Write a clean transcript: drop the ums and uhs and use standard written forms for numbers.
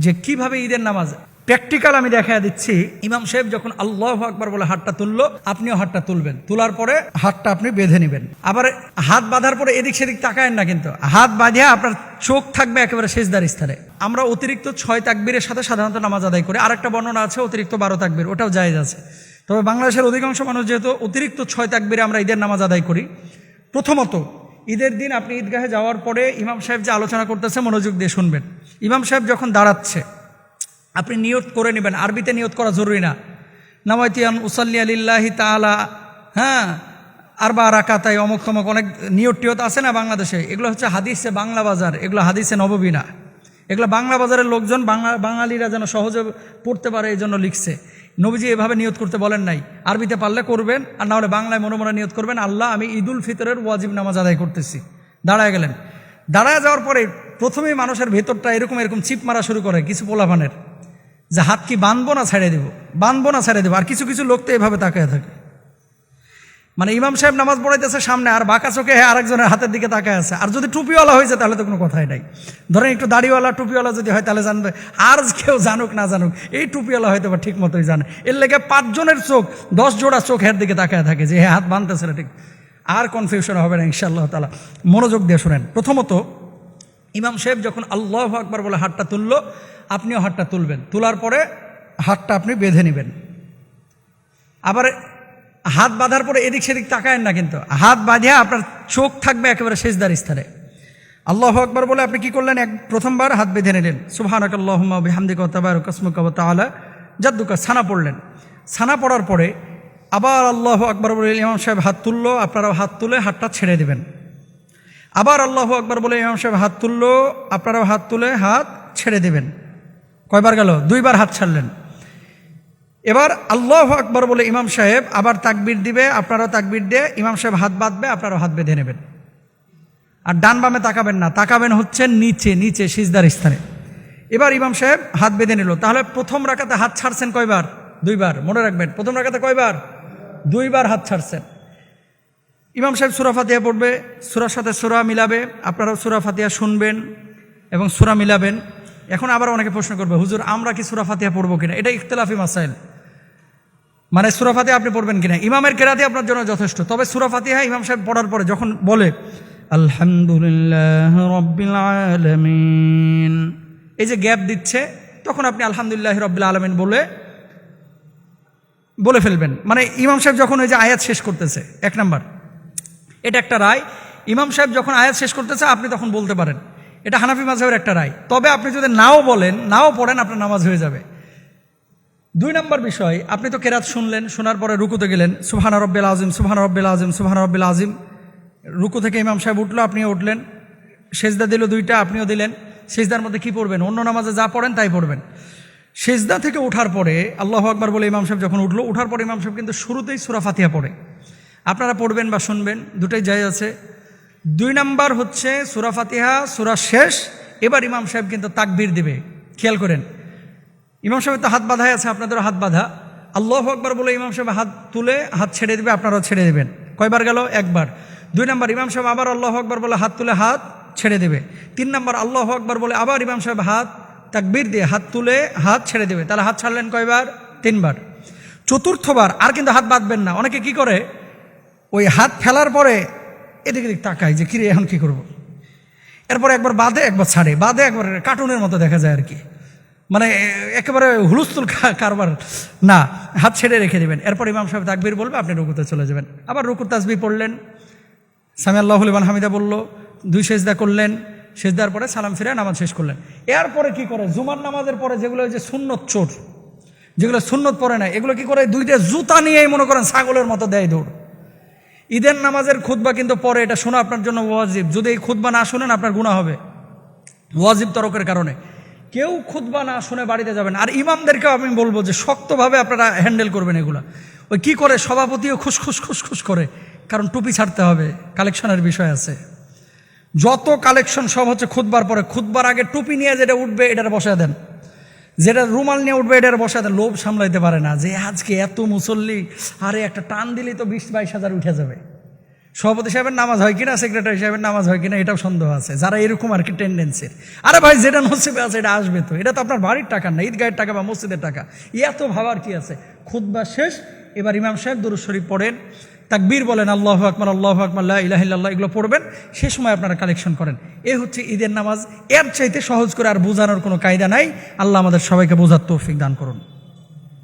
যে কিভাবে ঈদের নামাজ প্র্যাকটিক্যাল আমি দেখা দিচ্ছি। ইমাম সাহেব যখন আল্লাহু আকবার বলে হাতটা তুললো, আপনিও হাতটা তুলবেন। তোলার পরে হাতটা আপনি বেঁধে নেবেন। আবার হাত বাঁধার পরে এদিক সেদিক তাকায়েন না, কিন্তু হাত বাঁধিয়া আপনার চোখ থাকবে একেবারে সিজদার স্থানে। আমরা অতিরিক্ত 6 তাকবীরের সাথে সাধারণত নামাজ আদায় করি। আরেকটা বর্ণনা আছে অতিরিক্ত 12 তাকবীর, ওটাও জায়েজ আছে। তবে বাংলাদেশের অধিকাংশ মানুষ যেহেতু অতিরিক্ত 6 তাকবীরে আমরা ঈদের নামাজ আদায় করি। প্রথমত ঈদের দিন আপনি ঈদগাহে যাওয়ার পরে ইমাম সাহেব যে আলোচনা করতেছে মনোযোগ দিয়ে শুনবেন। ইমাম সাহেব যখন দাঁড়াচ্ছে আপনি নিয়ত করে নেবেন। আরবিতে নিয়ত করা জরুরি না। নাওয়াইতিয়ান উসাল্লি আলিল্লাহি তাআলা, হ্যাঁ, আরবা রাকাতাই অমুক তমক অনেক নিয়ত টিয়ত আছে না বাংলাদেশে। এগুলো হচ্ছে হাদিসে বাংলা বাজার, এগুলো হাদিসে নববী না। এগুলো বাংলা বাজারের লোকজন বাঙালিরা যেন সহজে পড়তে পারে এই জন্য লিখছে। নবীজি এভাবে নিয়ত করতে বলেন নাই। আরবিতে পারলে করবেন, আর না হলে বাংলায় মনে মনে নিয়ত করবেন, আল্লাহ আমি ঈদুল ফিতরের ওয়াজিব নামাজ আদায় করতেছি। দাঁড়ায় গেলেন। দাঁড়ায় যাওয়ার পরে প্রথমেই মানুষের ভেতরটা এরকম চিপ মারা শুরু করে কিছু পোলাপানের, যে হাত কি বাঁধবো না ছেড়ে দেবো, বাঁধবো না ছেড়ে দেবো। আর কিছু কিছু লোক তো এভাবে তাকায় থাকে, মানে ইমাম সাহেব নামাজ পড়াইতেছে সামনে আর বাঁকা চোখে আরেকজনের হাতের দিকে তাকায় আছে। আর যদি টুপিওয়ালা হয়েছে তাহলে তো কোনো কথাই নাই। ধরেন একটু দাড়িওয়ালা টুপিওয়ালা যদি হয় তাহলে জানবে, আর কেউ জানুক না জানুক এই টুপিওয়ালা হয়তো বা ঠিক মতোই জানে। এর লেগে 5 জনের চোখ 10 জোড়া চোখের দিকে তাকায় থাকে যে হাত বাঁধতেছে না ঠিক। আর কনফিউশন হবে না ইনশাআল্লাহ তাআলা। মনোযোগ দিয়ে শোনেন। প্রথমত ইমাম সাহেব যখন আল্লাহু আকবার বলে হাতটা তুললো, আপনিও হাতটা তুলবেন। তোলার পরে হাতটা আপনি বেঁধে নেবেন। আবার হাত বাঁধার পরে এদিক সেদিক তাকায়েন না, কিন্তু হাত বাঁধিয়া আপনার চোখ থাকবে একেবারে সিজদার স্থানে। আল্লাহু আকবার বলে আপনি কি করলেন? প্রথমবার হাত বেঁধে নিলেন। সুবহানাকাল্লাহুম্মা ওয়া বিহামদিকা ওয়া তাবারাকা ইসমুকা ওয়া তাআলা জাদ্দুকা, ছানা পড়লেন। ছানা পড়ার পরে আবার আল্লাহু আকবার বলে ইমাম সাহেব হাত তুললো, আপনারাও হাত তুলে হাতটা ছেড়ে দেবেন। আবার আল্লাহু আকবার বলে ইমাম সাহেব হাত তুললো, আপনারাও হাত তুলে হাত ছেড়ে দেবেন। কয়বার গেল? 2 বার হাত ছাড়লেন। এবার আল্লাহু আকবার বলে ইমাম সাহেব আবার তাকবীর দিবে, আপনারাও তাকবীর দিয়ে ইমাম সাহেব হাত বাঁধবে, আপনারাও হাত বেঁধে নেবেন। আর ডান বামে তাকাবেন না, তাকাবেন হচ্ছে নিচে নিচে সিজদার স্থানে। এবার ইমাম সাহেব হাত বেঁধে নিল। তাহলে প্রথম রাকাতে হাত ছাড়ছেন কয়বার? 2 বার। মনে রাখবেন প্রথম রাকাতে কয়বার? 2 বার হাত ছাড়ছেন। ইমাম সাহেব সূরা ফাতিহা পড়বে, সূরার সাথে সূরা মিলাবে, আপনারাও সূরা ফাতিহা শুনবেন এবং সূরা মিলাবেন। এখন আবার অনেকে প্রশ্ন করবে, হুজুর আমরা কি সূরা ফাতিহা পড়বো কিনা? এটা ইখতিলাফি মাসাইল, মানে সূরা ফাতিহা আপনি পড়বেন কিনা। ইমামের কেরাতি আপনার জন্য যথেষ্ট। তবে সূরা ফাতিহা ইমাম সাহেব পড়ার পরে যখন বলে আলহামদুলিল্লাহ রাব্বিল আলামিন, এই যে গ্যাপ দিচ্ছে, তখন আপনি আলহামদুলিল্লাহ রাব্বিল আলামিন বলে ফেলবেন। মানে ইমাম সাহেব যখন ওই যে আয়াত শেষ করতেছে, 1 নাম্বার, এটা একটা রায়। ইমাম সাহেব যখন আয়াত শেষ করতেছে আপনি তখন বলতে পারেন, এটা হানাফি মাযহাবের একটা রায়। তবে আপনি যদি নাও বলেন, নাও পড়েন, আপনার নামাজ হয়ে যাবে। 2 নম্বর বিষয়, আপনি তো কেরাত শুনলেন, শোনার পরে রুকুতে গেলেন, সুবহান রাব্বিল আযীম সুবহান রাব্বিল আযীম সুবহান রাব্বিল আযীম। রুকু থেকে ইমাম সাহেব উঠলো, আপনিও উঠলেন। সেজদা দিল 2টা, আপনিও দিলেন। সেজদার মধ্যে কি পড়বেন? অন্য নামাজে যা পড়েন তাই পড়বেন। সেজদা থেকে ওঠার পরে আল্লাহু আকবার বলে ইমাম সাহেব যখন উঠলো, উঠার পরে ইমাম সাহেব কিন্তু শুরুতেই সূরা ফাতিহা পড়ে। আপনারা পড়বেন বা শুনবেন, দুটাই জায়েজ আছে। 2 নাম্বার হচ্ছে সূরা ফাতিহা, সূরা শেষ। এবার ইমাম সাহেব কিন্তু তাকবীর দিবে। খেয়াল করেন, ইমাম সাহেব তো হাত বাঁধাই আছে, আপনাদেরও হাত বাঁধা। আল্লাহু আকবার বলে ইমাম সাহেব হাত তুলে হাত ছেড়ে দেবে, আপনারাও ছেড়ে দেবেন। কয়বার গেল? 1 বার। 2 নাম্বার ইমাম সাহেব আবার আল্লাহু আকবার বলে হাত তুলে হাত ছেড়ে দেবে। 3 নাম্বার আল্লাহু আকবার বলে আবার ইমাম সাহেব হাত তাকবীর দিয়ে হাত তুলে হাত ছেড়ে দেবে। তাহলে হাত ছাড়লেন কয়বার? 3 বার। চতুর্থবার আর কিন্তু হাত বাঁধবেন না। অনেকে কি করে, ওই হাত ফেলার পরে এদিকে তাকায় যে কিরে এখন কি করব। এরপরে একবার বাঁধে একবার ছাড়ে, বাঁধে একবার, কার্টুনের মতো দেখা যায় আর কি, মানে একেবারে হুলস্থুল কারবার না। হাত ছেড়ে রেখে দেবেন। এরপর ইমাম সাহেব তাকবীর বলবে, আপনি রুকুতে চলে যাবেন। আবার রুকুর তাসবিহ পড়লেন, সামি আল্লাহু লিমান হামিদা বললো, 2 সেজদা করলেন, সেজদার পরে সালাম ফিরে নামাজ শেষ করলেন। এরপরে কি করে, জুমার নামাজের পরে যেগুলো যে সুন্নত চোর, যেগুলো সুন্নত পড়ে না, এগুলো কি করে, 2টা জুতা নিয়েই মনে করেন ছাগলের মতো দেয় দৌড়। ঈদের নামাজের খুতবা কিন্তু পরে, এটা শোনা আপনার জন্য ওয়াজিব। যদি এই খুতবা না শুনেন আপনার গুনাহ হবে ওয়াজিব তরকের কারণে। কেউ খুতবা না শুনে বাড়িতে যাবেন। আর ইমামদেরকেও আমি বলবো যে শক্তভাবে আপনারা হ্যান্ডেল করবেন এগুলা। ওই কি করে সভাপতিও খুশখুস করে, কারণ টুপি ছাড়তে হবে, কালেকশনের বিষয় আছে। যত কালেকশন সব হচ্ছে খুতবার পরে। খুতবার আগে টুপি নিয়ে যেটা উঠবে এটার বসায় দেন, যেটা রুমাল নিয়ে উঠবে এটার বসায় দেন। লোভ সামলাইতে পারে না যে আজকে এত মুসল্লি, আরে একটা টান দিলেই তো 20-22 হাজার উঠে যাবে। সভাপতি সাহেবের নামাজ হয় কিনা, সেক্রেটারি সাহেবের নামাজ হয় কিনা, এটাও সন্দেহ আছে যারা এরকম আর কি টেন্ডেন্সির। আরে ভাই, যেটা নসিবে আছে এটা আসবে তো, এটা তো আপনার বাড়ির টাকা না, ঈদগাহের টাকা বা মসজিদের টাকা, এত ভাবার কি আছে? খুতবা শেষ, এবার ইমাম সাহেব দুরূদ শরীফ পড়েন, তাকবীর বলেন, আল্লাহু আকবার, আল্লাহু আকবার, লা ইলাহা ইল্লাল্লাহ, এগুলো পড়বেন, সে সময় আপনারা কালেকশন করেন। এ হচ্ছে ঈদের নামাজ। এর চাইতে সহজ করে আর বোঝানোর কোনো কায়দা নাই। আল্লাহ আমাদের সবাইকে বোঝার তৌফিক দান করুন।